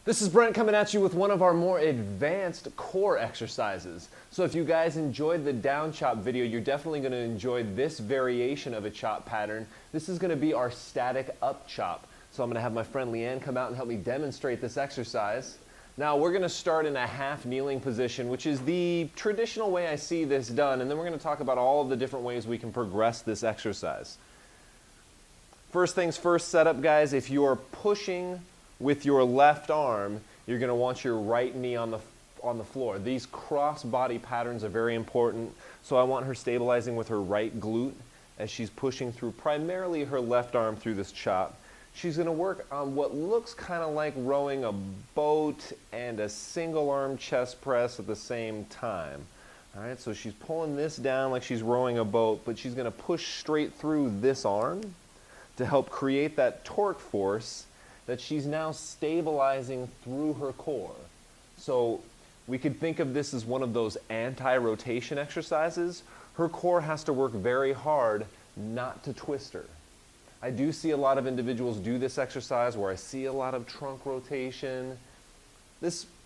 This is Brent coming at you with one of our more advanced core exercises. So if you guys enjoyed the down chop video, you're definitely going to enjoy this variation of a chop pattern. This is going to be our static up chop. So I'm going to have my friend Leanne come out and help me demonstrate this exercise. Now we're going to start in a half kneeling position, which is the traditional way I see this done, and then we're going to talk about all of the different ways we can progress this exercise. First things first, setup guys, if you're pushing with your left arm, you're going to want your right knee on the floor. These cross body patterns are very important, so I want her stabilizing with her right glute as she's pushing through primarily her left arm through this chop. She's going to work on what looks kind of like rowing a boat and a single arm chest press at the same time. All right, so she's pulling this down like she's rowing a boat, but she's going to push straight through this arm to help create that torque force that she's now stabilizing through her core. So we could think of this as one of those anti-rotation exercises. Her core has to work very hard not to twist her. I do see a lot of individuals do this exercise where I see a lot of trunk rotation.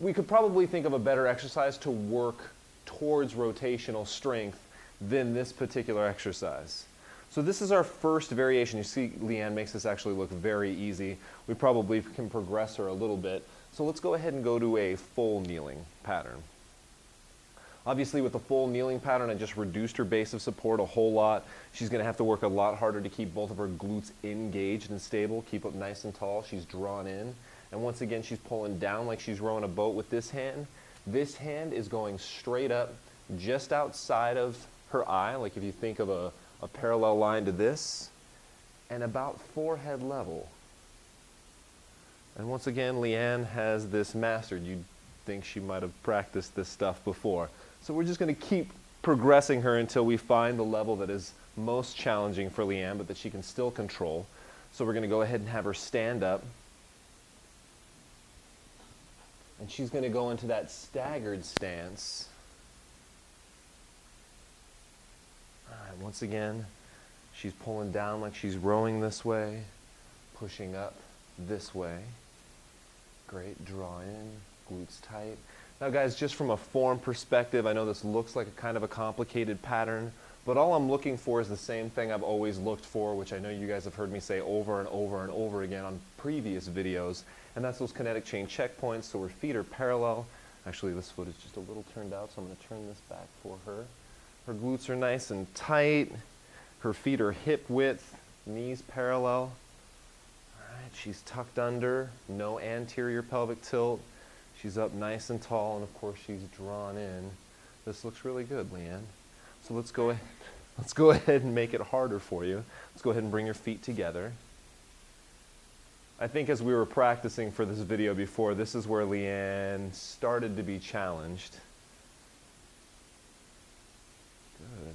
We could probably think of a better exercise to work towards rotational strength than this particular exercise. So this is our first variation. You see Leanne makes this actually look very easy. We probably can progress her a little bit. So let's go ahead and go to a full kneeling pattern. Obviously with the full kneeling pattern, I just reduced her base of support a whole lot. She's going to have to work a lot harder to keep both of her glutes engaged and stable, keep up nice and tall. She's drawn in. And once again, she's pulling down like she's rowing a boat with this hand. This hand is going straight up just outside of her eye, like if you think of a parallel line to this, and about forehead level. And once again, Leanne has this mastered. You'd think she might have practiced this stuff before. So we're just going to keep progressing her until we find the level that is most challenging for Leanne, but that she can still control. So we're going to go ahead and have her stand up. And she's going to go into that staggered stance. Once again, she's pulling down like she's rowing this way, pushing up this way. Great, draw in, glutes tight. Now guys, just from a form perspective, I know this looks like a kind of a complicated pattern, but all I'm looking for is the same thing I've always looked for, which I know you guys have heard me say over and over and over again on previous videos, and that's those kinetic chain checkpoints, so her feet are parallel. Actually, this foot is just a little turned out, so I'm going to turn this back for her. Her glutes are nice and tight. Her feet are hip width, knees parallel. All right, she's tucked under, no anterior pelvic tilt. She's up nice and tall, and of course she's drawn in. This looks really good, Leanne. So let's go ahead and make it harder for you. Let's go ahead and bring your feet together. I think as we were practicing for this video before, this is where Leanne started to be challenged. Good.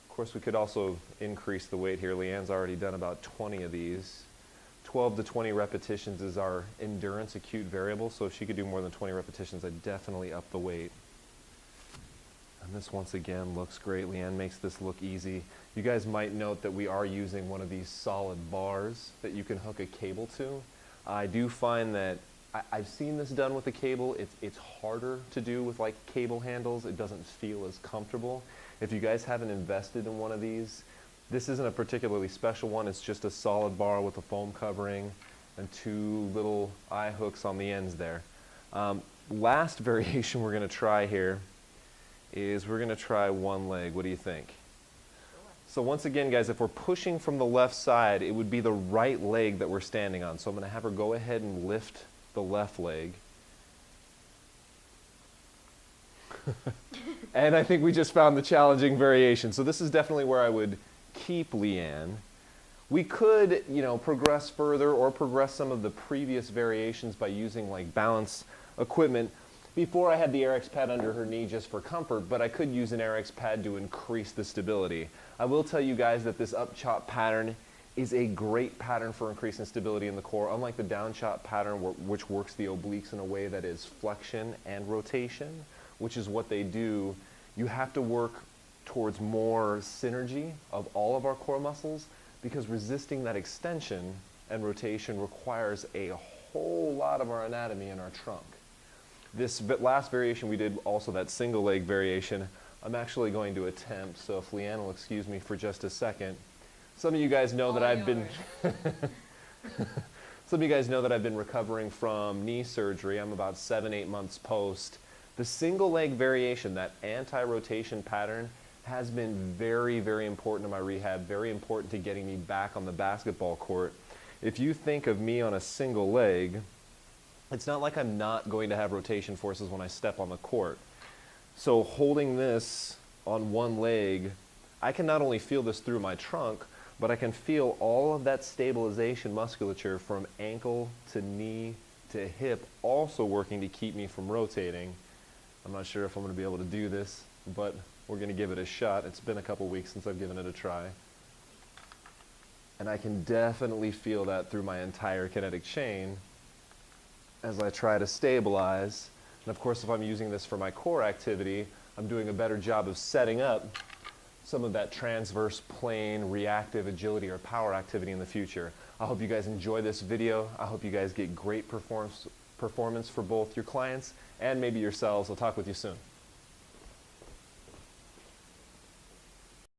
Of course, we could also increase the weight here. Leanne's already done about 20 of these. 12 to 20 repetitions is our endurance acute variable, so if she could do more than 20 repetitions, I'd definitely up the weight. And this once again looks great. Leanne makes this look easy. You guys might note that we are using one of these solid bars that you can hook a cable to. I do find that I've seen this done with a cable. It's harder to do with like cable handles. It doesn't feel as comfortable. If you guys haven't invested in one of these, this isn't a particularly special one. It's just a solid bar with a foam covering and two little eye hooks on the ends there. Last variation we're going to try here is we're going to try one leg. What do you think? So once again, guys, if we're pushing from the left side, it would be the right leg that we're standing on. So I'm going to have her go ahead and lift the left leg. And I think we just found the challenging variation. So this is definitely where I would keep Leanne. We could, progress further or progress some of the previous variations by using like balance equipment. Before I had the Airex pad under her knee just for comfort, but I could use an Airex pad to increase the stability. I will tell you guys that this up chop pattern is a great pattern for increasing stability in the core, unlike the down chop pattern which works the obliques in a way that is flexion and rotation, which is what they do. You have to work towards more synergy of all of our core muscles because resisting that extension and rotation requires a whole lot of our anatomy in our trunk. This last variation we did, also that single leg variation, I'm actually going to attempt, so if Leanne will excuse me for just a second. Some of you guys know that I've been some of you guys know that I've been recovering from knee surgery. I'm about 7-8 months post. The single leg variation, that anti-rotation pattern, has been very, very important to my rehab, very important to getting me back on the basketball court. If you think of me on a single leg, it's not like I'm not going to have rotation forces when I step on the court. So holding this on one leg, I can not only feel this through my trunk, but I can feel all of that stabilization musculature from ankle to knee to hip also working to keep me from rotating. I'm not sure if I'm going to be able to do this, but we're going to give it a shot. It's been a couple weeks since I've given it a try. And I can definitely feel that through my entire kinetic chain as I try to stabilize. And of course, if I'm using this for my core activity, I'm doing a better job of setting up some of that transverse plane reactive agility or power activity in the future. I hope you guys enjoy this video. I hope you guys get great performance for both your clients and maybe yourselves. I'll talk with you soon.